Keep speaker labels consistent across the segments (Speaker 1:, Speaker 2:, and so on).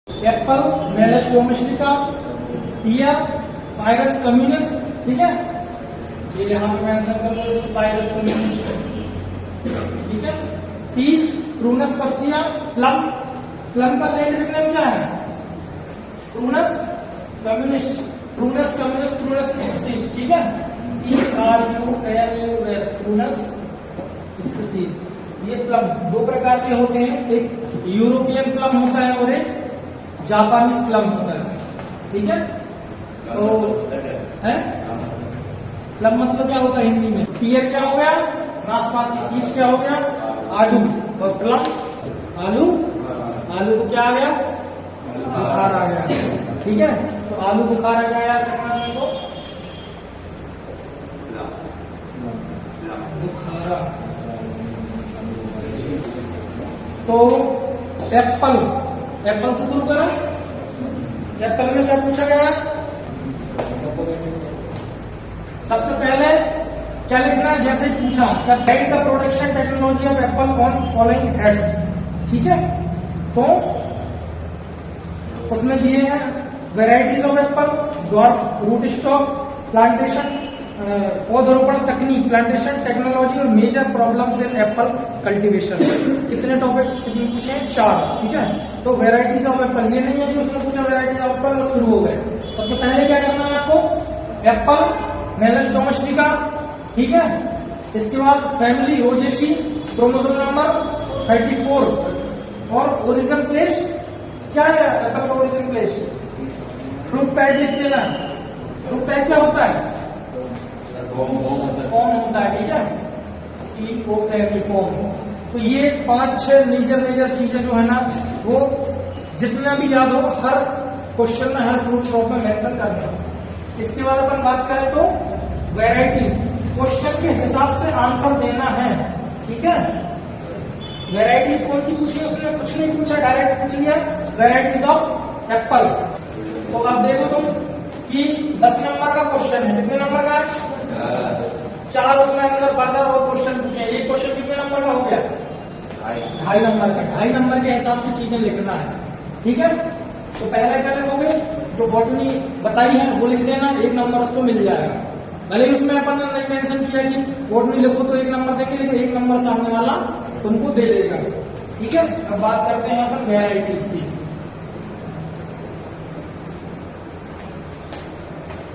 Speaker 1: Apple Malus domestica, पिया पायरस communis, ठीक है, ये यहां पे मेंशन कर दो पायरस कम्युनिस, ठीक है। Peach Prunus persica, plum, plum का साइंटिफिक नेम क्या है? Prunus communis, Prunus communis, Prunus species, ठीक है, PRUNUS, प्रूनस स्पीसीज। ये प्लम दो प्रकार के होते हैं, एक यूरोपियन प्लम होता है और एक जापानीज प्लम होता है, ठीक है। तो है प्लम मतलब क्या होता है हिंदी में? पियर क्या हो गया? नाशपाती। पीच क्या हो गया? आलू। और प्लम आलू, आलू को क्या आ गया? बुखार आ गया, ठीक है। तो आलू बुखार आ गया, बुखारा। तो एप्पल, एप्पल से शुरू करा। एप्पल में क्या पूछा गया? सबसे पहले क्या लिखना है? जैसे ही पूछा क्या guide the production technology of apple on following heads, ठीक है। तो उसमें दिए हैं varieties of apple, dwarf, root stock, plantation, पौधरोपण तकनीक, प्लांटेशन टेक्नोलॉजी और major problems in apple cultivation. कितने टॉपिक कितने पूछे? 4, ठीक है। तो वेराइटीज ऑफ एप्पल, ये नहीं है कि उसने पूछा वेराइटीज ऑफ एप्पल और शुरू हो गए। सबसे पहले क्या करना है आपको? एप्पल मेलस डोमेस्टिका, ठीक है। इसके बाद फैमिली रोजेसी, क्रोमोसोम नंबर 34 और ओरिजिन प्लेस क्या है? एप्पल का ओरिजिन प्लेस फ्रूट टाइप लिख देना। फ्रूट टाइप क्या होता है? फॉर्म होता है, ठीक है, फॉर्म। तो ये 5-6 मेजर चीजें जो है ना, वो जितना भी याद हो हर क्वेश्चन में, हर फ्रूट क्रॉप में मेंशन करना। इसके बाद अपन बात करें तो वैरायटी, क्वेश्चन के हिसाब से आंसर देना है, ठीक है। वैरायटीज कौन सी पूछी? उसने कुछ नहीं पूछा, डायरेक्ट पूछ लिया वैरायटीज ऑफ एप्पल। तो अब देखो तुम कि 10 नंबर का क्वेश्चन है, कितने नंबर का? 4। उसमें अंदर फर्दर और क्वेश्चन पूछे। एक क्वेश्चन कितने नंबर का हो गया? 2.5 नंबर का। 2.5 नंबर के हिसाब से चीजें लिखना है, ठीक है। तो पहले क्या लिखोगे? जो बॉटनी बताई है वो लिख देना, 1 नंबर उसको मिल जाएगा। भले ही उसमें अपन ने नहीं मेंशन किया कि बॉटनी लिखो तो 1 नंबर देंगे, लेकिन 1 नंबर सामने वाला तुमको दे देगा, ठीक है। अब बात करते हैं अपन वेराइटीज की।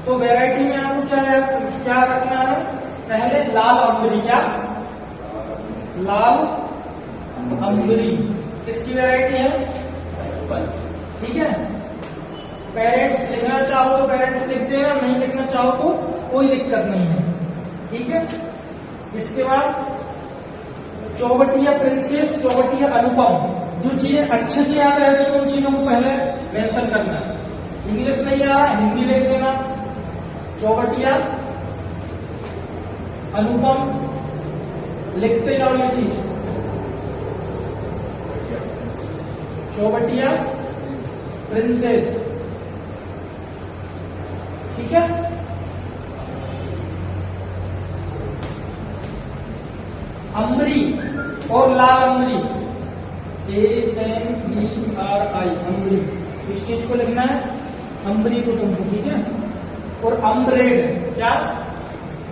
Speaker 1: तो वैरायटी में आपको क्या रखना है? पहले लाल अम्बरी, क्या? लाल अम्बरी किसकी वैरायटी है? ठीक है। पेरेंट्स लिखना चाहो तो पेरेंट्स लिख देना, नहीं लिखना चाहो तो कोई दिक्कत नहीं है, ठीक है। इसके बाद चौबटिया प्रिंसेस, चौबटिया अनुपम। जो चीजें अच्छे से याद रहती है उन चीजों को पहले मेंशन करना। इंग्लिश नहीं आ रहा, हिंदी लिख देना। चौबटिया अनुपम लिखते जाओ ये चीज। चौबटिया प्रिंसेस, ठीक है। अम्बरी और लाल अम्बरी, AMBRI, अम्बरी, इस चीज को लिखना है, अम्बरी को तुमको, ठीक है। और अम्ब्रेड, क्या?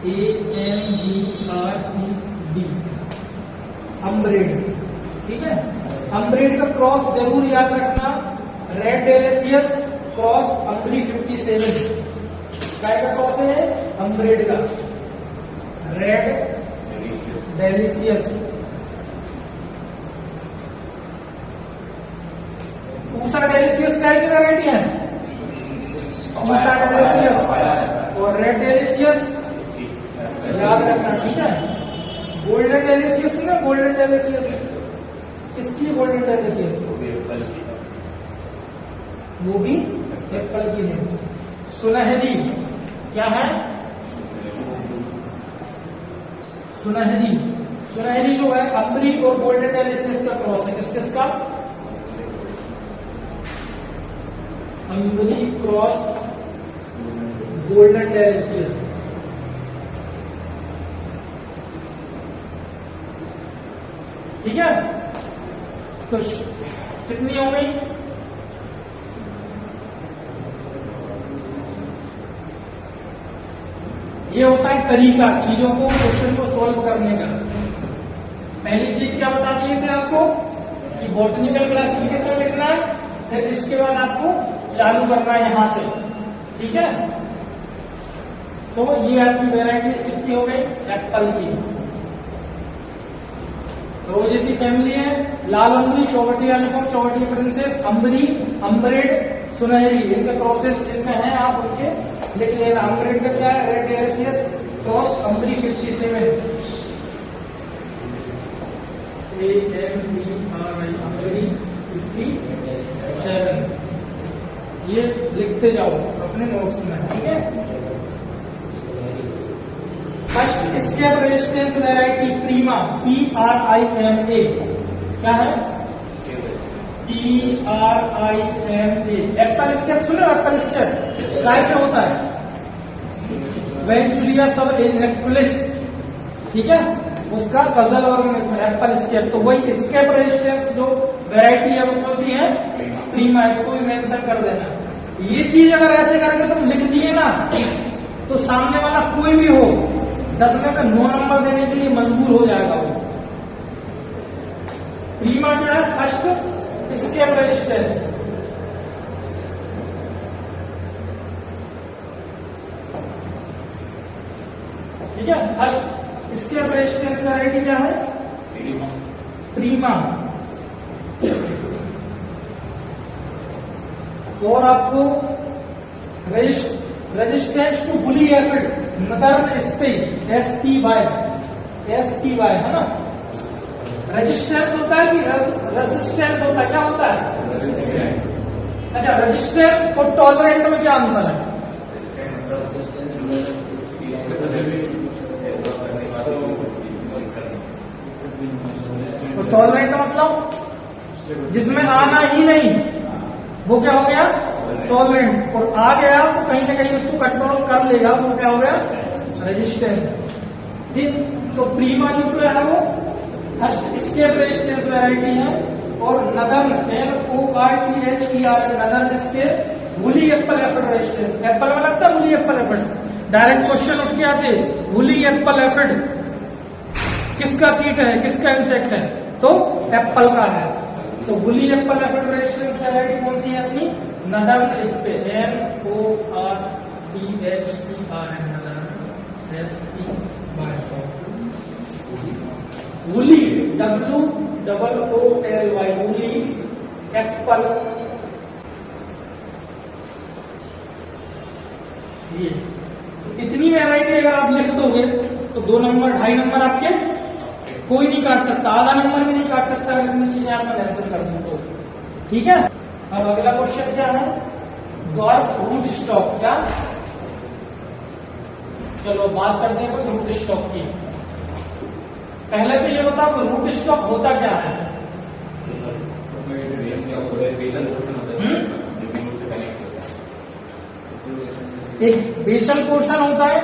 Speaker 1: AMBRED, अम्ब्रेड, ठीक है। अम्ब्रेड का क्रॉस जरूर याद रखना, रेड डेलिशियस क्रॉस अम्बरी 57। क्या का क्रॉस है? अम्ब्रेड का, रेड डेलिशियस। पूसा डेलिशियस क्या की वैरायटी है? पूसा डेलिशियस और रेड डेलिशियस याद रखना, ठीक है। गोल्डन डेलिशियस ना, गोल्डन डेलिशियस किसकी? गोल्डन डेलिशियस वो भी एप्पल की है। सुनहरी क्या है? सुनहरी, सुनहरी जो है अम्बरी और गोल्डन डेलिशियस का क्रॉस है। किसका? अम्बरी क्रॉस गोल्डन डेलिशियस, ठीक है। तो कितनी हो गई? ये होता है तरीका चीजों को, क्वेश्चन को सॉल्व करने का। पहली चीज क्या बता दिए थे आपको कि बॉटनिकल क्लासिफिकेशन लिखना है, फिर इसके बाद आपको चालू करना है यहां से, ठीक है। तो ये आपकी वेराइटीज किसकी हो गई? एप्पल की। रोजेसी फैमिली है, लाल अंगूरी, चौवटी यूनिफॉर्म, चौवटी प्रिंसेस, अंबरी, अम्बरेड, सुनहरी, इनके क्रॉसेस जिनके हैं आप उनके लिख लेना। अम्बरेड का क्या है? रेड एरेसियस क्रॉस अम्बरी 57, अम्बरी 57, ये लिखते जाओ अपने नोट्स में, ठीक है। First scab resistance variety Prima, PRIMA, क्या है? PRIMA। एप्पल स्केप सुने? एप्पल स्केप कैसे होता है? वेंचुरिया सब इलेक्ट्रोलिस, ठीक है, उसका कजल ऑर्गेनिज्म एप्पल स्केप। तो वही स्केप रेजिस्टेंस जो वैरायटी है वो कौन सी है? प्रीमा। इसको भी मेंशन कर देना। ये चीज अगर ऐसे करके तुम लिख दिए ना तो सामने वाला कोई भी हो 10 में से 9 नंबर देने के लिए मजबूर हो जाएगा वो। प्रीमा क्या है? First scab resistance. ठीक है, फर्स्ट स्केप रेजिस्टेंस वैरायटी क्या है? प्रीमा। और आपको resistance to woolly aphid, Northern Spy, SPY है ना। रेजिस्टेंस होता है कि रेजिस्टेंस होता है? क्या होता है? अच्छा, रेजिस्टेंस और टॉलरेंट में क्या अंतर है? तो टॉलरेंट का मतलब जिसमें आना ही नहीं वो क्या हो गया? टॉलरेंट। और आ गया तो कहीं ना कहीं उसको कंट्रोल कर लेगा, वो क्या हो गया? रेजिस्टेंस। ठीक, तो प्रीमा जो है वो फर्स्ट स्केप रेजिस्टेंस वैरायटी है। और northern, NORTHER, northern scab woolly apple aphid resistance. Apple में लगता है woolly apple aphid, direct question उठ के आते, वुली एप्पल एफिड किसका कीट है, किसका इंसेक्ट है? तो एप्पल का है। तो woolly apple aphid resistance variety कौन सी है अपनी? Northern Spain, NORTHER, northern SPY। Woolly, WOOLY, woolly Apple. ये इतनी वैरायटी अगर आप लिख दोगे तो 2 नंबर 2.5 नंबर आपके कोई नहीं काट सकता, आधा नंबर भी नहीं काट सकता अगर इतनी चीजें आपने आंसर कर दी तो। ठीक है, अब अगला क्वेश्चन क्या है? Dwarf root stock. क्या? चलो बात करते हैं रूट स्टॉक की। पहले तो ये बताओ रूट स्टॉक होता क्या है? एक बेसल पोर्शन होता है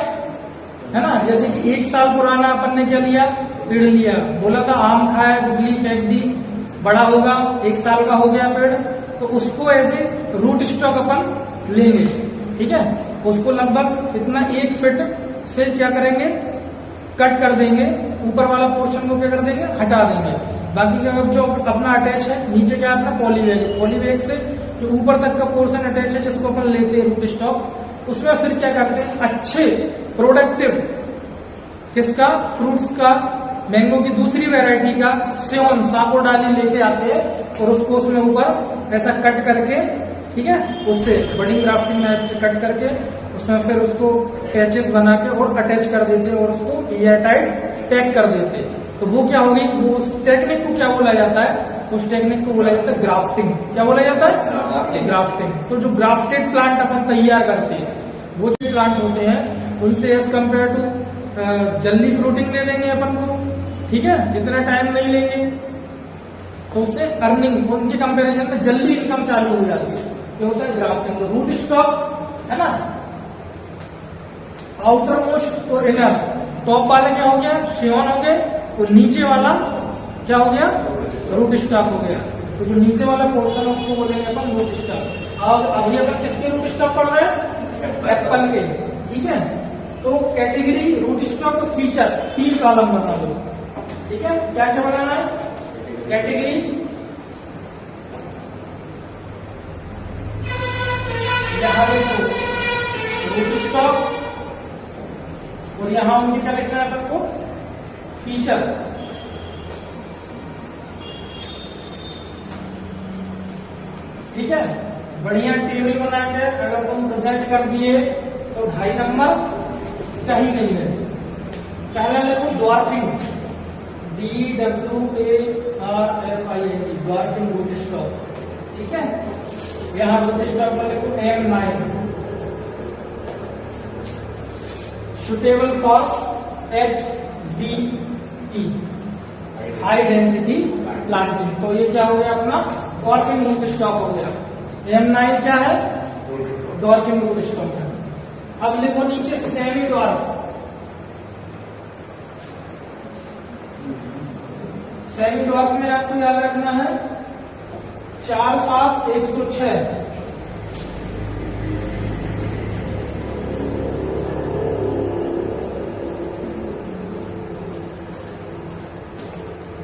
Speaker 1: ना, जैसे कि 1 साल पुराना अपन ने क्या लिया? पेड़ लिया, बोला था आम खाया, गुठली फेंक दी, बड़ा होगा, 1 साल का हो गया पेड़, तो उसको ऐसे रूट स्टॉक अपन लेंगे। ठीक है, उसको लगभग इतना 1 फीट से क्या करेंगे? कट कर देंगे, ऊपर वाला पोर्शन को क्या कर देंगे? हटा देंगे। बाकी का जो अपना अटैच है नीचे क्या अपना पॉलीबैग, पॉलीबैग से जो ऊपर तक का पोर्शन अटैच है जिसको अपन लेते हैं रूट स्टॉक, उसमें फिर क्या करते हैं? अच्छे प्रोडक्टिव किसका? फ्रूट्स का, मैंगो की दूसरी वैरायटी का सेवन सापो डाली लेके आते हैं और उसको उसमें ऊपर ऐसा कट करके, ठीक है, उससे बडिंग ग्राफ्टिंग में से कट करके उसमें फिर उसको पैचेस बना के और अटैच कर देते हैं और उसको एयरटाइट टैग कर देते हैं। तो वो क्या होगी? वो उस टेक्निक को क्या बोला जाता है? उस टेक्निक को बोला जाता है ग्राफ्टिंग। क्या बोला जाता है? ग्राफ्टिंग। तो जो ग्राफ्टेड प्लांट अपन तैयार करते हैं वो जो प्लांट होते हैं उनसे एज कम्पेयर टू जल्दी फ्रूटिंग ले लेंगे अपन को, ठीक है, इतना टाइम नहीं लेंगे, तो उससे अर्निंग उनके कंपेरिजन में जल्दी इनकम चालू हो जाती है। ये होता है ग्राफ्टिंग। तो रूट स्टॉक है ना, आउटर मोस्ट और इनर, टॉप वाले क्या हो गया? सेवन हो गए, और नीचे वाला क्या हो गया? रूट स्टॉक हो गया। तो जो नीचे वाला पोर्शन है उसको बोलेंगे अपन रूट स्टॉक। अब अभी अपन किसके रूट स्टॉक पढ़ रहे हैं? एप्पल के। ठीक है, तो category, root stock, feature, 3 column बना दो। ठीक है, क्या क्या बनाना है? कैटेगरी, यहां देखो रूट स्टॉक, और यहां मुझे क्या लिखना है आपको? फीचर। ठीक है, बढ़िया टेबल बना के अगर तुम प्रेजेंट कर दिए तो 2.5 नंबर कहीं नहीं है। पहला लिखो dwarfing, DWARFING, dwarfing root stock. ठीक है, यहां रूट स्टॉक में लिखो M9, suitable for HDP, high density plastic. तो ये क्या हो गया अपना? ड्वार्फिंग रूट स्टॉक हो गया। M9 क्या है? ड्वार्फिंग रूट स्टॉक है। अब लिखो नीचे सेमी ड्वार्फ। सेमी ड्वार्फ में आपको याद रखना है 4/7/106।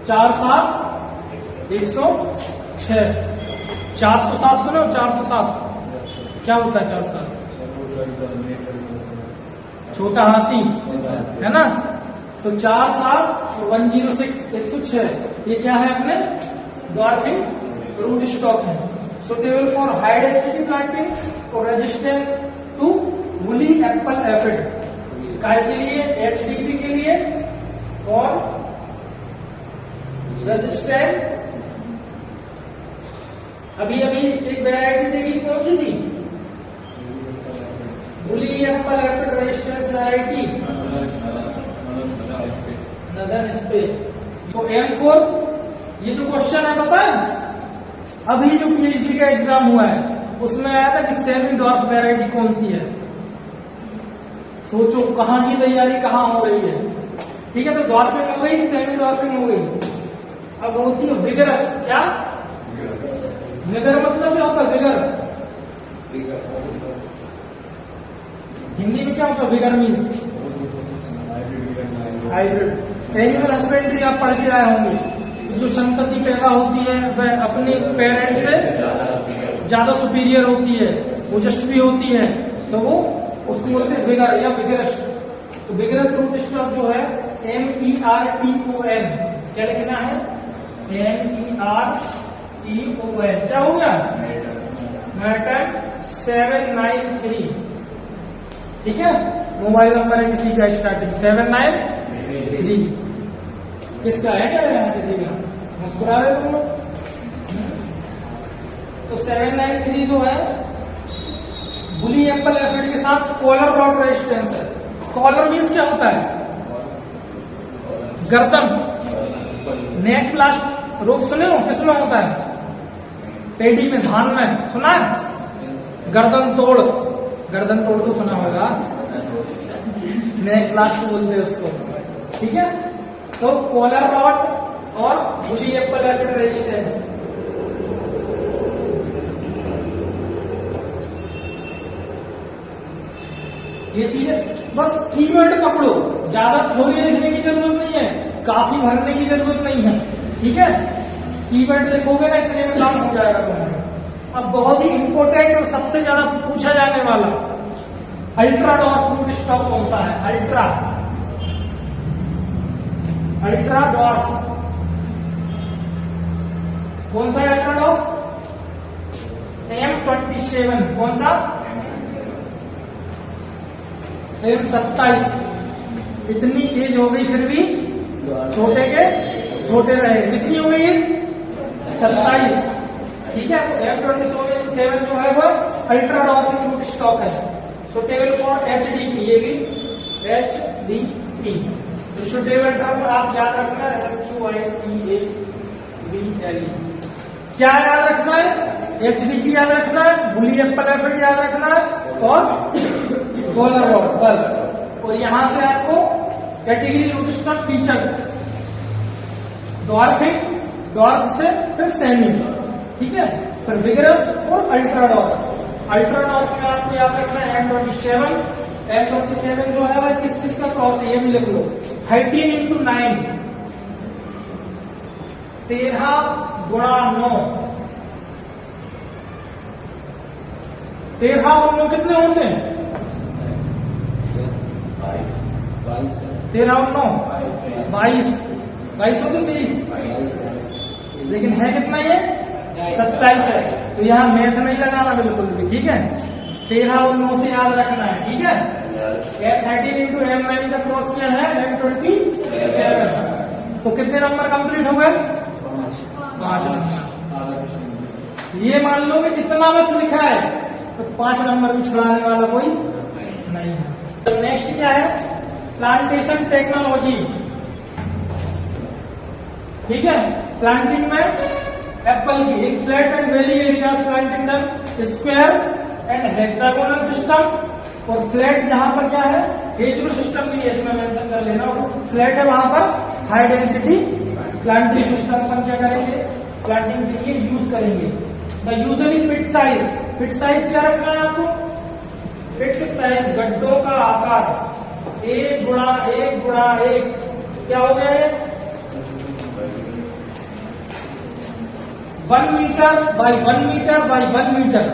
Speaker 1: चार 407 सुनो, 407 क्या होता है? 407 छोटा हाथी है ना। तो 4/7/106 ये क्या है? अपने ड्वार्फिंग रूट स्टॉक है। Suitable for high density planting और resistant to woolly apple aphid, काय के लिए? HDP के लिए, और रेजिस्टेंट। अभी अभी एक वैरायटी देखी, कौन सी थी? Woolly apple aphid resistance variety, northern space. तो M4 ये जो क्वेश्चन है पता है, अभी जो PhD का एग्जाम हुआ है उसमें आया था कि सेमी ड्वार्फ वैरायटी कौन सी है। सोचो कहां की तैयारी कहां हो रही है। ठीक है, तो ड्वार्फिंग हो गई, सेमी ड्वार्फिंग हो गई। अब होती है विगरस। क्या? विगर मतलब क्या होता है? विगर हिंदी में क्या होता है? Vigour means hybrid. Animal husbandry आप पढ़ के आए होंगे। जो संतति पैदा होती है वह अपने पेरेंट से ज्यादा सुपीरियर होती है, ओजस्वी होती है, तो वो उसको बोलते हैं विगर या विगरस। तो विगरस रूट स्टॉक जो है MERTON, क्या लिखना है? MERTON। क्या हो गया? मैटन 793। ठीक है, मोबाइल नंबर है किसी का स्टार्टिंग 793। किसका है? क्या है किसी का? मुस्कुरा रहे तुम लोग। तो 793 जो है वुली एप्पल एफिड के साथ कॉलर रॉड रेजिस्टेंस है। कॉलर मीन्स क्या होता है? गर्दन। नेक प्लास्ट रोग सुने हो? किसमें होता है? पेडी में, धान में सुना है? गर्दन तोड़, गर्दन तोड़ तो सुना होगा, नेक प्लास्ट बोलते हैं उसको। ठीक है, तो कॉलर रॉड और वुली एप्पल एफिड रेजिस्टेंस। ये चीजें बस कीवर्ड पकड़ो, ज्यादा थ्योरी लिखने की जरूरत नहीं है, काफी भरने की जरूरत नहीं है। ठीक है, कीवर्ड लिखोगे ना इतने में काम हो जाएगा तुम्हारा। अब बहुत ही इंपॉर्टेंट और सबसे ज्यादा पूछा जाने वाला अल्ट्रा डॉर्फ रूट स्टॉक कौन सा है? अल्ट्रा डॉर्फ कौन सा है? Ultra dwarf M27। कौन सा? M27। इतनी एज हो गई फिर भी छोटे के छोटे रहे। कितनी हो गई? 27। ठीक है, तो M27 जो है वो अल्ट्रा डॉर्फिंग रूट स्टॉक है। सुटेबल फॉर HDP, ये भी HDP। तो सुटेबल टर्म आप याद रखना है SQITABLE। क्या याद रखना है? HDP याद रखना है, वुली एप्पल एफिड याद रखना है, और कॉलर रॉड बस। और यहां से आपको category root stock features, dwarfing, dwarf से फिर सेमी। ठीक है, फिर विगरस और अल्ट्रा डॉर्फ। अल्ट्रा डॉर्फ में आपको याद रखना है M27, M47 जो है वह किस किस का क्रॉस है, ये भी लिख लो। 13 into 9, 13 गुणा 9, 13 और 9 कितने होते हैं? 13 और 9 22, 22 होते 23, लेकिन है कितना ये 27 है। तो यहाँ मैथ नहीं लगाना बिल्कुल भी, ठीक है। 13 और 9 से याद रखना है, ठीक है। 13 into M9 का क्रॉस क्या है? M27। तो कितने नंबर कंप्लीट हो गए? 5 नंबर। ये मान लो कि इतना बस लिखा है तो 5 नंबर भी छुड़ाने वाला कोई नहीं है। तो नेक्स्ट क्या है? प्लांटेशन टेक्नोलॉजी, ठीक है। प्लांटिंग में एप्पल की एक flat and valley area planting done, square and hexagonal system. और फ्लैट जहां पर क्या है, हेटेरो सिस्टम भी है, इसमें मेंशन कर लेना। फ्लैट है वहां पर हाई डेंसिटी प्लांटिंग सिस्टम पर क्या करेंगे, प्लांटिंग के लिए यूज करेंगे। The usually pit size, pit size क्या रखना है आपको? पिट साइज गड्ढों का आकार 1 गुणा 1 गुणा 1 क्या हो गया है? 1 metre by 1 metre by 1 metre,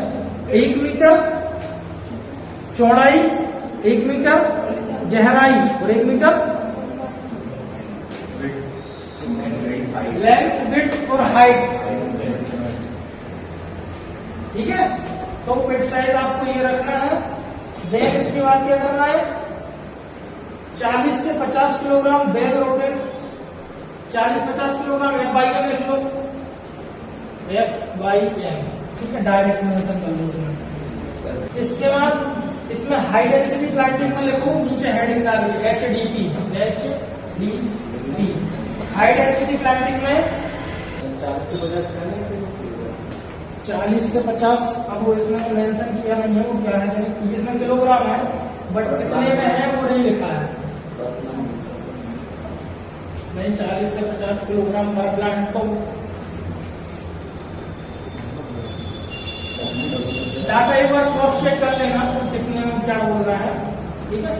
Speaker 1: 1 metre चौड़ाई, 1 मीटर गहराई और 1 मीटर लेंथ, विड्थ और हाइट, ठीक है। तो पिट साइज आपको ये रखना है। बैग इसके बाद क्या करना है? 40 से 50 kilogram bag rotate, 40-50 kilogram F/M लिख लो, F/M, ठीक है, डायरेक्ट मेंशन कर लो। इसके बाद इसमें हाई डेंसिटी प्लांटिंग में लिखो, नीचे हेडिंग डाल दो HDP, HDP। High density planting में 40 से 50, अब वो इसमें मेंशन किया नहीं है, वो क्या है इसमें किलोग्राम है, बट कितने में है वो नहीं लिखा है। नहीं, 40 से 50 किलोग्राम पर प्लांट को डाटा एक बार क्रॉस चेक कर लेना तो कितने में क्या बोल रहा है, ठीक है।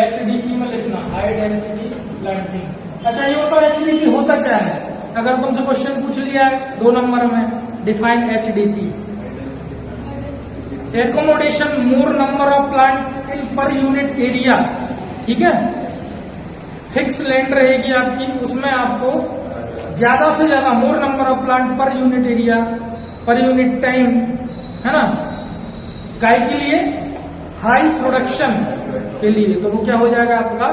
Speaker 1: HDP में लिखना, हाई डेंसिटी प्लांटिंग। अच्छा, ये बताओ HDP होता क्या है? अगर तुमसे क्वेश्चन पूछ लिया है 2 नंबर में, define HDP। Accommodation more number of plant in per unit area, ठीक है। फिक्स लैंड रहेगी आपकी, उसमें आपको ज्यादा से ज्यादा मोर number of plant per unit area, per unit time, है ना, काय के लिए? हाई प्रोडक्शन के लिए। तो वो क्या हो जाएगा आपका?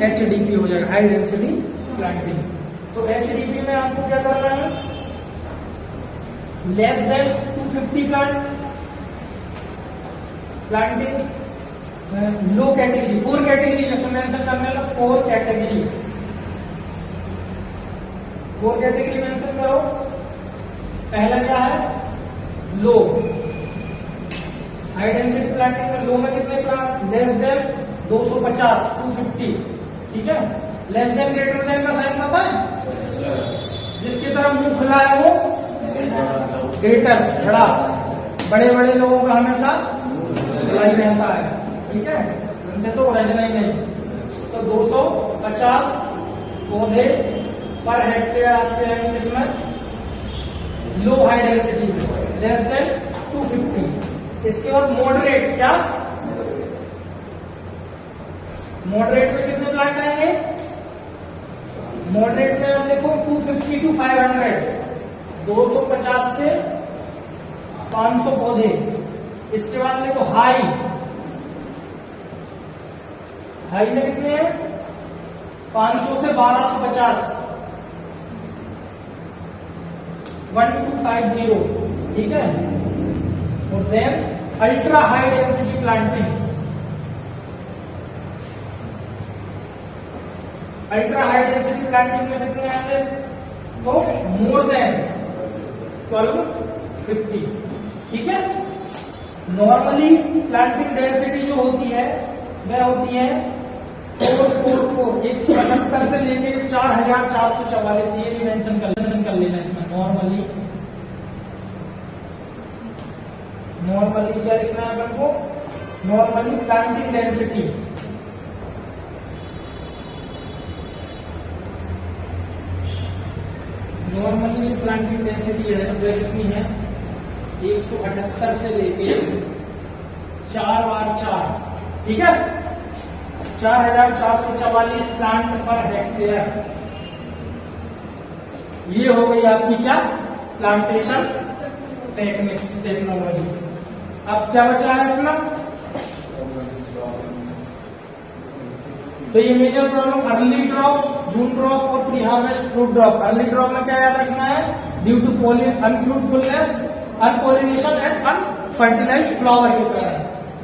Speaker 1: HDP हो जाएगा, हाई डेंसिटी प्लांटिंग। तो HDP में आपको क्या करना है? लेस देन 250 प्लांटिंग, लो कैटेगरी, 4 कैटेगरी जैसे मेंशन करने लगा, 4 कैटेगरी, 4 कैटेगरी मेंशन करो। पहला क्या है? लो। हाई डेंसिटी प्लांटिंग में लो में कितने प्लांट? लेस देन 250, 250, ठीक है। लेस देन ग्रेटर देन का साइन पता है? जिसकी तरफ मुंह खुला है वो ग्रेटर, बड़ा। बड़े बड़े लोगों का हमेशा खुला ही रहता है, ठीक है, उनसे तो उलझना ही नहीं। तो 250 पौधे पर हेक्टेयर आपके आएंगे इसमें, लो हाई डेंसिटी में, लेस देन 250। इसके बाद मॉडरेट, क्या? मॉडरेट में कितने प्लांट आएंगे? मॉडरेट में आप देखो 250 to 500, 250 से 500 पौधे। इसके बाद देखो हाई, हाई में कितने हैं? 500 से 1250, 1250, ठीक है। और then ultra high density planting, ultra high density planting में कितने आएंगे? तो मोर देन 1250, ठीक है। नॉर्मली प्लांटिंग डेंसिटी जो होती है वह होती है 444, 170 से लेके 4444, ये भी मेंशन कर लेना इसमें। नॉर्मली नॉर्मली क्या लिखना है अपन को, normally planting density, normally planting density है जो कितनी है 178 से लेके 4/4, ठीक है, 4444 प्लांट पर हेक्टेयर। ये हो गई आपकी क्या प्लांटेशन टेक्नोलॉजी। अब क्या बचा है अपना, तो ये major problem early drop, June drop और pre harvest fruit drop. Early drop में क्या याद रखना है, due to unfruitfulness, unpollination and unfertilised flower के कारण।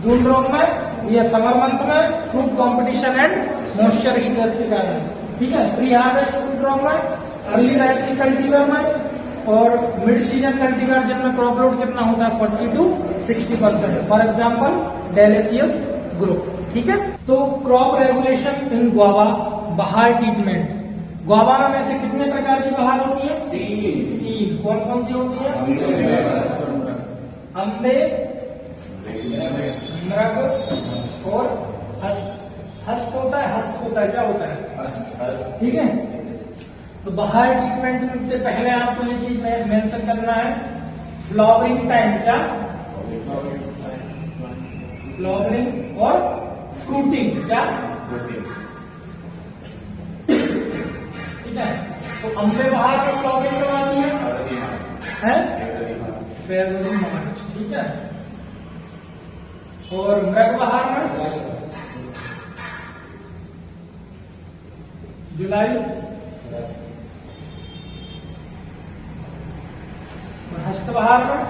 Speaker 1: जून ड्रॉप में ये समर मंथ में fruit competition and moisture stress के कारण, ठीक है। प्री हार्वेस्ट फ्रूट ड्रॉप में अर्ली राइट कल्टीवर में और मिड सीजन कल्टीवर जिनमें क्रॉप लोड कितना होता है 40 to 60%, फॉर एग्जाम्पल डेलेसियस ग्रुप, ठीक है। तो क्रॉप रेगुलेशन इन गुआवा, बहार ट्रीटमेंट। गुआवा में से कितने प्रकार की बहार होती है, 3। कौन कौन सी होती है, अम्बे, मृग और हस्त होता है, हस्त होता है, क्या होता है, ठीक है। तो बहार ट्रीटमेंट से पहले आपको ये चीज मेंशन करना है, फ्लावरिंग टाइम, क्या फ्लावरिंग और फ्रूटिंग, क्या, ठीक है। तो अम्बे बहार में फ्लावरिंग कब आती है फरवरी मार्च, ठीक है। और मृग बहार में जुलाई, हस्त बहार में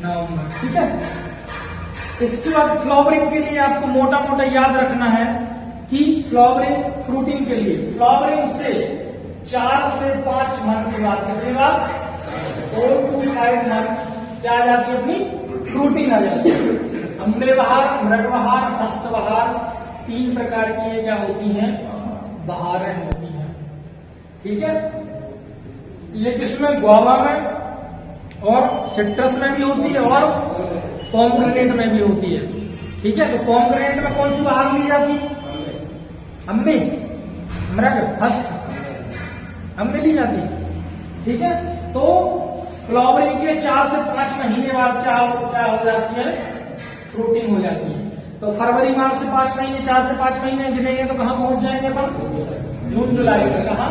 Speaker 1: नवंबर, ठीक है। इसके बाद फ्लावरिंग के लिए आपको मोटा मोटा याद रखना है कि फ्लावरिंग फ्रूटिंग के लिए फ्लावरिंग से 4 से 5 मंथ के बाद, कितने बाद 4 to 5 मंथ क्या आ जाती है, अपनी फ्रूटिंग आ जाती है। अम्बे बहार, मृग बहार, हस्त बहार, 3 प्रकार की ये क्या होती हैं, बहारें होती हैं, ठीक है। ये किसमें, गुआवा में और सिट्रस में भी होती है और पोमग्रेनेट में भी होती है, ठीक है। तो पोमग्रेनेट में कौन सी बहार ली जाती है, अम्बे, मृग, हस्त, अम्बे ली जाती है, ठीक है। तो फ्लावरिंग के 4 से 5 महीने बाद क्या हो जाती है, फ्रूटिंग हो जाती है। तो फरवरी मार्च से 5 महीने, 4 से 5 महीने गिनेंगे तो कहां पहुंच जाएंगे अपन, जून जुलाई में। कहा,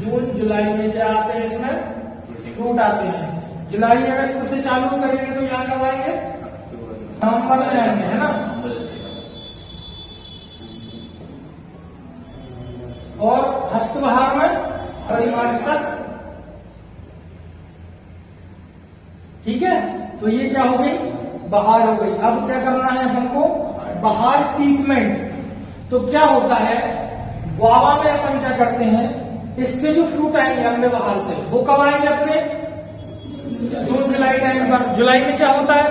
Speaker 1: जून जुलाई में क्या आते हैं, इसमें फ्रूट आते हैं। जुलाई अगस्त से चालू करेंगे तो यहाँ कब आएंगे, नवंबर में आएंगे, है ना। और हस्त बहार में फरवरी मार्च तक, ठीक है। तो ये क्या हो गई, बहार हो गई। अब क्या करना है हमको, बहार ट्रीटमेंट। तो क्या होता है, गुआवा में अपन क्या करते हैं, इससे जो फ्रूट आएंगे अम्बे बहार से, वो कब आएंगे अपने, जून जुलाई टाइम पर। जुलाई में क्या होता है,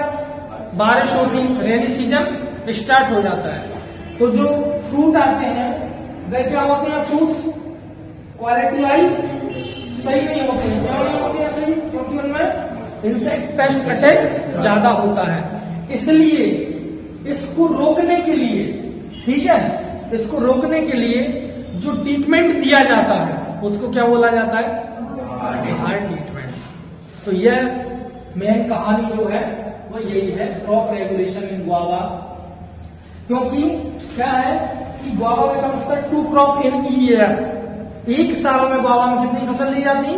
Speaker 1: बारिश होती, रेनी सीजन स्टार्ट हो जाता है। तो जो फ्रूट आते हैं वे क्या होते हैं, फ्रूट्स क्वालिटी वाइज सही नहीं होते हैं। क्यों नहीं होते हैं सही, क्योंकि उनमें इंसेक्ट पेस्ट अटैक ज्यादा होता है। इसलिए इसको रोकने के लिए, ठीक है, इसको रोकने के लिए जो ट्रीटमेंट दिया जाता है उसको क्या बोला जाता है, बहार ट्रीटमेंट। तो यह मेन कहानी जो है वो यही है, क्रॉप रेगुलेशन इन गुआवा। क्योंकि क्या है कि गुआवा में कम से कम 2 क्रॉप इन ईयर, एक साल में गुआवा में कितनी फसल ली जाती,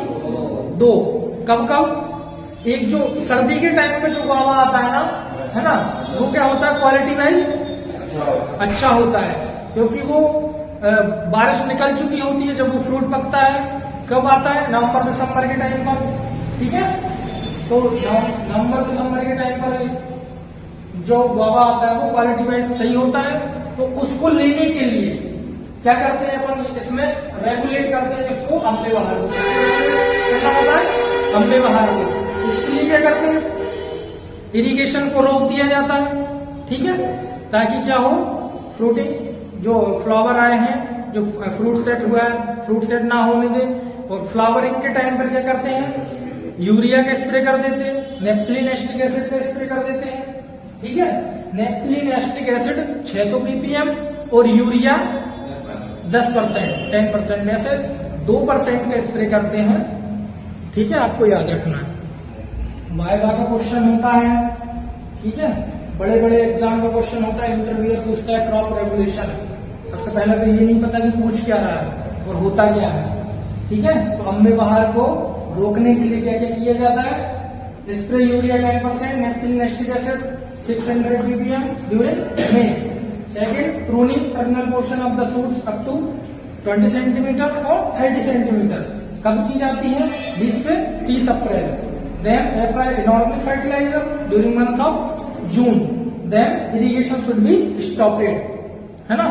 Speaker 1: 2। कब कब, एक जो सर्दी के टाइम पे जो गुआवा आता है ना, है ना, वो क्या होता है, क्वालिटी वाइज अच्छा होता है, क्योंकि वो बारिश निकल चुकी होती है जब वो फ्रूट पकता है। कब आता है, नवंबर दिसंबर के टाइम पर, ठीक है। तो नवंबर दिसंबर के टाइम पर जो गुआवा आता है वो क्वालिटी वाइज सही होता है। तो उसको लेने के लिए क्या करते हैं अपन, इसमें रेगुलेट करते हैं इसको, अम्बे बहार को, क्या होता है, अम्बे बहार को। इसके लिए क्या करते हैं, इरिगेशन को रोक दिया जाता है, ठीक है, ताकि क्या हो, फ्रूटिंग, जो फ्लावर आए हैं, जो फ्रूट सेट हुआ है, फ्रूट सेट ना होने दे। और फ्लावरिंग के टाइम पर क्या करते हैं, यूरिया का स्प्रे कर देते हैं, नेप्थलीन एसिटिक एसिड का स्प्रे कर देते हैं। ठीक है, नेप्थलीन एसिटिक एसिड 600 ppm और यूरिया 10%, 10% में से 2% का स्प्रे करते हैं। ठीक है, आपको याद रखना है। वाइवा का क्वेश्चन होता है, ठीक है, बड़े बड़े एग्जाम का क्वेश्चन होता है, इंटरव्यूअर पूछता है क्रॉप रेगुलेशन। सबसे पहले तो ये नहीं पता कि पूछ क्या रहा है और होता क्या है। ठीक है, तो अम्बे बहार को रोकने के लिए क्या क्या किया जाता है? Spray urea 10%, naphthalene acetic acid 600 ppm during May. Second, pruning terminal portion of the shoots up to 20 centimetre और 30 सेंटीमीटर कब की जाती है? 20 से 30 अप्रैल। Then apply inorganic fertiliser during month of June. Then irrigation should be stopped, है ना,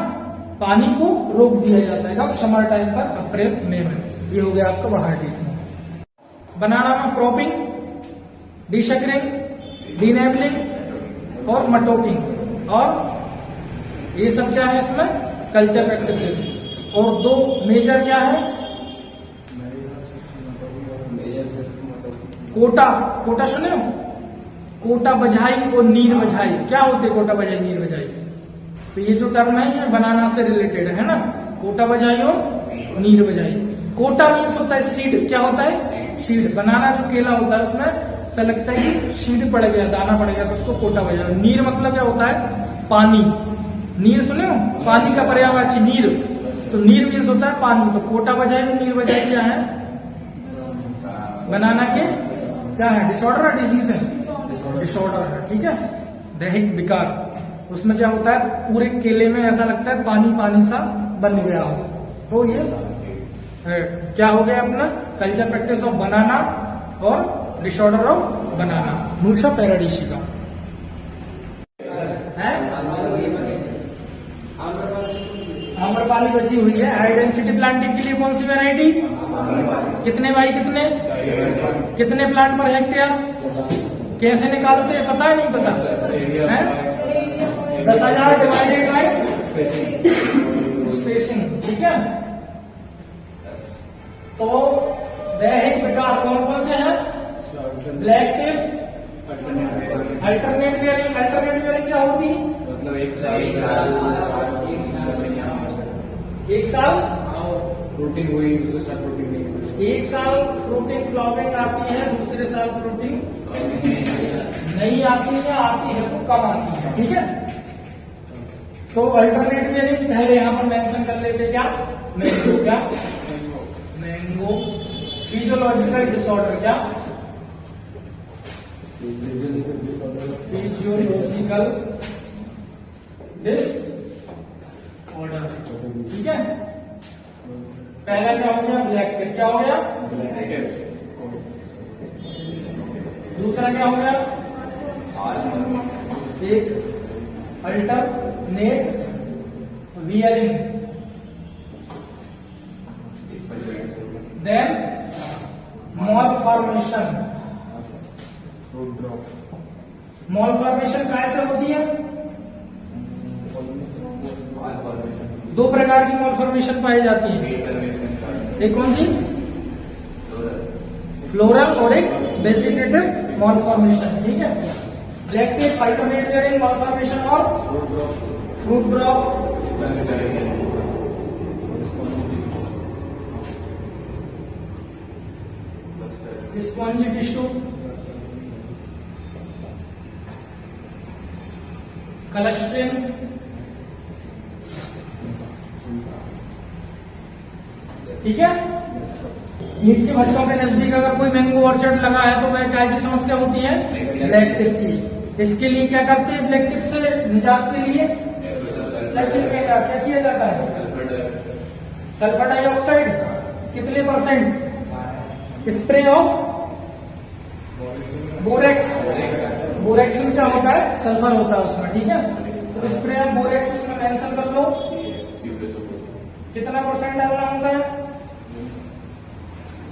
Speaker 1: पानी को रोक दिया जाता है कब? समर टाइम पर, अप्रैल मई में। ये हो गया आपका बहार ट्रीटमेंट। बनाना में क्रॉपिंग, डिशकरिंग, डीनेबलिंग और मटोकिंग, और ये सब क्या है इसमें? Culture practices. और दो मेजर क्या है? कोटा, कोटा सुने हो? कोटा बजाई और नीर बजाई। क्या होते कोटा बजाई, नीर बजाई? तो ये जो टर्म है ये बनाना से रिलेटेड है ना, कोटा बजाई और नीर बजाई। कोटा मीन्स होता है सीड। क्या होता है? सीड। बनाना जो केला होता है उसमें ऐसा लगता है कि सीड पड़ गया, दाना पड़ गया, तो उसको कोटा बजाई। नीर मतलब क्या होता है? पानी। नीर सुने हो? पानी का पर्यायवाची नीर। तो नीर मीन्स होता है पानी। तो कोटा बजाई और नीर बजाई क्या है? बनाना के क्या है? डिसऑर्डर है, डिजीज है? डिसऑर्डर है। ठीक है, दैहिक विकार। उसमें क्या होता है? पूरे केले में ऐसा लगता है पानी पानी सा बन गया हो। तो ये क्या हो गया अपना? कल्चर प्रैक्टिस ऑफ बनाना और डिसऑर्डर ऑफ बनाना। मूसा पैराडीसिका है। आम्रपाली बची हुई है। हाई डेंसिटी प्लांटिंग के लिए कौन सी वैरायटी? कितने बाई कितने? कितने प्लांट पर हेक्टेयर? कैसे निकालते हैं? पता है नहीं पता है? 10,000 डिवाइडेड बाई स्पेसिंग। ठीक है, तो दैहिक विकार कौन कौन से हैं? Black tip, alternate bearing. Alternate bearing क्या होती है?
Speaker 2: मतलब एक साल फ्रूटिंग हुई, दूसरे साल फ्रूटिंग नहीं हुई।
Speaker 1: एक साल फ्रूटिंग फ्लावरिंग आती है, दूसरे साल फ्रूटिंग नहीं आती है, आती है तो कम आती है। ठीक है, तो अल्टरनेट बियरिंग पहले यहां पर मेंशन कर लेते। क्या? मैंगो। क्या? मैंगो। Physiological disorder. क्या? Physiological disorder. ठीक है, पहला क्या हो गया? Black tip. क्या हो गया? दूसरा क्या हो गया? एक alternate bearing. Then malformation. Malformation कैसे होती है? दो प्रकार की मॉलफॉर्मेशन पाई जाती है। एक कौन सी? फ्लोरल और एक वेजिटेटिव मॉलफॉर्मेशन। ठीक है, ब्लैक टिप, अल्टरनेट वियरिंग, मॉलफॉर्मेशन और fruit drop. Spongy tissue, clustering, ठीक है। ईंट के भट्टों के नजदीक अगर कोई मैंगो ऑर्चर्ड लगा है तो वह काय की समस्या होती है? ब्लैक टिप की। इसके लिए क्या करते हैं? ब्लैक टिप से निजात के लिए क्या किया जाता है? सल्फर डाइऑक्साइड कितने %? Spray of borax. बोरेक्स में क्या होता है? सल्फर होता है उसमें। ठीक है, तो स्प्रे ऑफ बोरेक्स उसमें मेंशन कर लो। कितना % डालना होगा?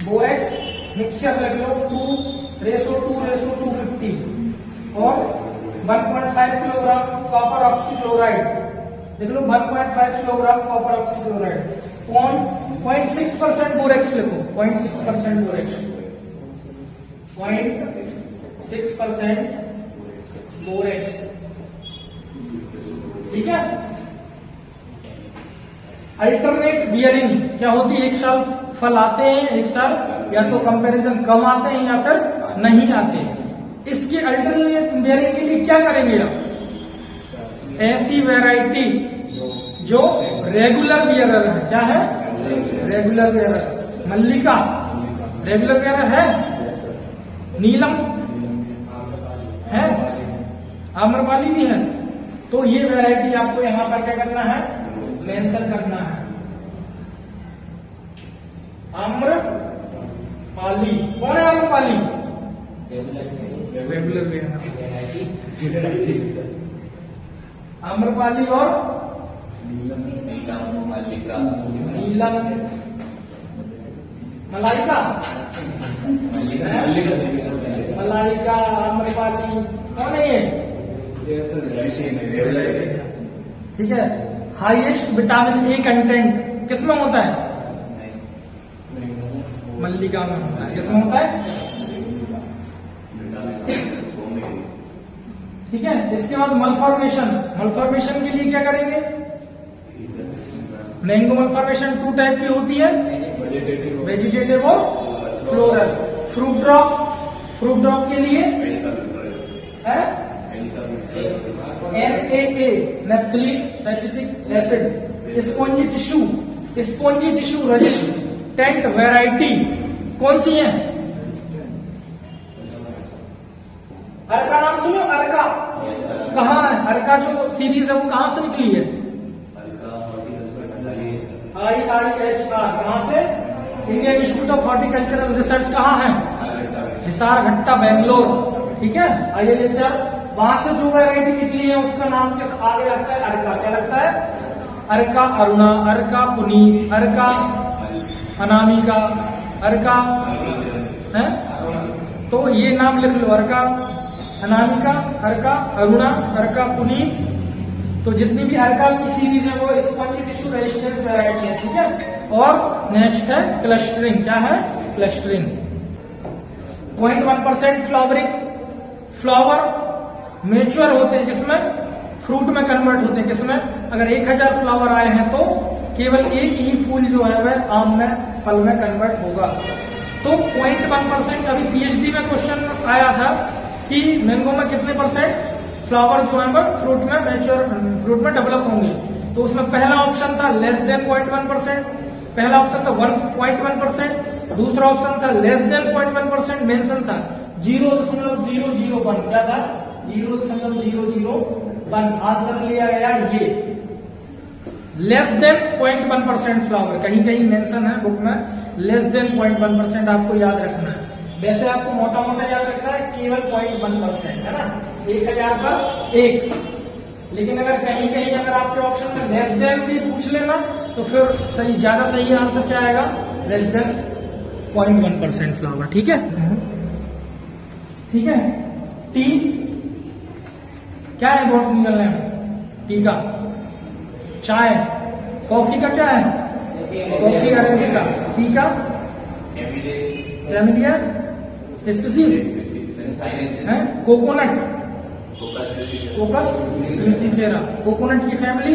Speaker 1: बोरेक्स मिक्सचर लग लो 2:2:250 और 1.5 किलोग्राम कॉपर ऑक्सीक्लोराइड। देख लो 1.5 किलोग्राम कॉपर ऑक्सीक्लोराइड। 0.6% बोरेक्स लिखो, 0.6% बोरेक्स। 0.6% 4x, ठीक है। अल्टरनेट बियरिंग क्या होती है? एक साल फल आते हैं, एक साल या तो कंपैरिजन कम आते हैं या फिर नहीं आते। इसकी अल्टरनेट बियरिंग के लिए क्या करेंगे आप? ऐसी वैरायटी जो रेगुलर बियरर है, क्या है? Regular bearer. Mallika regular bearer है, नीलम है, आम्रपाली भी है। तो ये वैरायटी आपको यहां पर क्या करना है? मेंशन करना है। आम्रपाली कौन है? Amrapali regular bearer. आम्रपाली और नीलम, मलाइका, मलाइका, आम्रपाली कौन है ये? ठीक है। हाईएस्ट विटामिन ए कंटेंट किसमें होता है? मल्लिका में होता है। किसमें होता है? ठीक है। इसके बाद मलफॉर्मेशन। मलफॉर्मेशन के लिए क्या करेंगे? मैंगो मलफॉर्मेशन 2 टाइप की होती है, वेजिटेटिव और फ्लोरल। फ्रूट ड्रॉप के लिए है NAA, naphthalene acetic acid. Spongy tissue resistant variety कौन सी है? अर्का नाम सुनो, अर्का कहाँ है? अर्का जो सीरीज है वो कहां से निकली है? IIHR कहां से? Indian institute of horticultural research कहाँ है? हिसारघट्टा, बेंगलोर, ठीक है। IIHR वहां से जो वैरायटी निकली है उसका नाम किस आगे लगता है? अर्का। क्या लगता है? अर्का अरुणा, अर्का पुनीत, अर्का अनामिका, अर्का है। तो ये नाम लिख लो, अर्का अनामिका, अर्का अरुणा, अर्का पुनीत। तो जितनी भी अर्का की सीरीज है वो स्पॉन्जी टिश्यू रेजिस्टेंस वैरायटी है, ठीक है। और नेक्स्ट है क्लस्टरिंग। क्या है? क्लस्टरिंग। 0.1% फ्लावरिंग। फ्लावर मेच्योर होते हैं किसमें? फ्रूट में कन्वर्ट होते हैं किसमें? अगर 1000 फ्लावर आए हैं तो केवल एक ही फूल जो है वह आम में, फल में कन्वर्ट होगा। तो 0.1%। अभी PhD में क्वेश्चन आया था कि मैंगो में कितने परसेंट फ्लावर जो है वह फ्रूट में डेवलप होंगे। तो उसमें पहला ऑप्शन था लेस देन 0.1%, पहला ऑप्शन था 1.1%, दूसरा ऑप्शन था लेस देन 0.1%, मेंशन था 0.001। क्या था? 0.001। आंसर लिया गया ये लेस देन 0.1% फ्लावर। कहीं कहीं मेंशन है बुक में लेस देन 0.1%, आपको याद रखना है। वैसे आपको मोटा मोटा याद रखना है केवल 0.1%, है ना। 1000 पर 1। लेकिन अगर कहीं कहीं अगर आपके ऑप्शन में लेस देन भी पूछ लेना तो फिर सही, ज्यादा सही आंसर क्या आएगा? लेस देन 0.1% फ्लावर, ठीक है। ठीक है। टी क्या है? बॉटनिकल नेम टी का। चाय, कॉफी का क्या है? Coffee arabica. टी का कैमिलिया स्पीसीज है। कोकोनट, कोकस यूनिफेरा। कोकोनट की फैमिली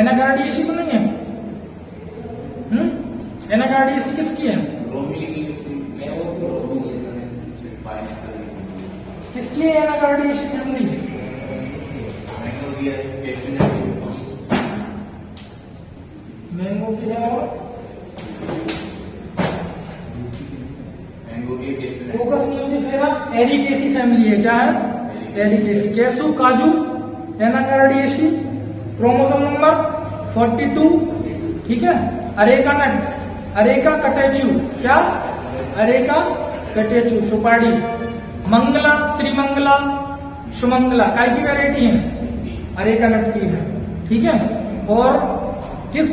Speaker 1: एनाकार्डियेसी तो नहीं है? एनाकार्डियेसी किसकी है? किसकी है एनाकार्डियेसी फैमिली? मैंगो की है और कोकस यूनिफेरा एरिकेसी फैमिली है। क्या है? एरिकेसी। कैसू, काजू, एनाकार्डियेसी, क्रोमोसोम नंबर 42, ठीक है। Areca nut, areca catechu. क्या? अरेका कटेचू, सुपारी। मंगला, श्रीमंगला, सुमंगला काय की वैरायटी है? अरेका नट की है, ठीक है। और किस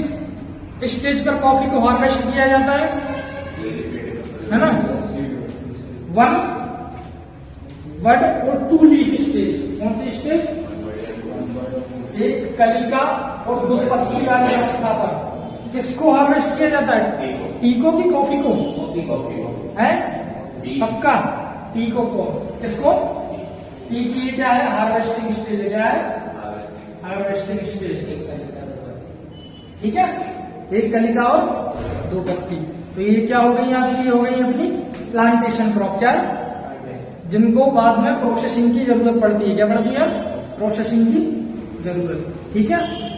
Speaker 1: स्टेज पर कॉफी को हार्वेस्ट किया जाता है ना? 1 बड और 2 लीफ स्टेज। कौन सी स्टेज? एक कलिका और 2 पत्ती वाली अवस्था पर किसको हार्वेस्ट किया जाता है? टी को कि कॉफी को? है पक्का टी को किसको? टी की क्या है? हार्वेस्टिंग स्टेज है। क्या है? Harvesting stage. ठीक है, एक कलिका और 2 पत्ती। तो ये क्या हो गई आपकी? हो गई अपनी प्लांटेशन क्रॉप। क्या? जिनको बाद में प्रोसेसिंग की जरूरत पड़ती है। क्या पड़ती है? प्रोसेसिंग की जरूरत। ठीक है।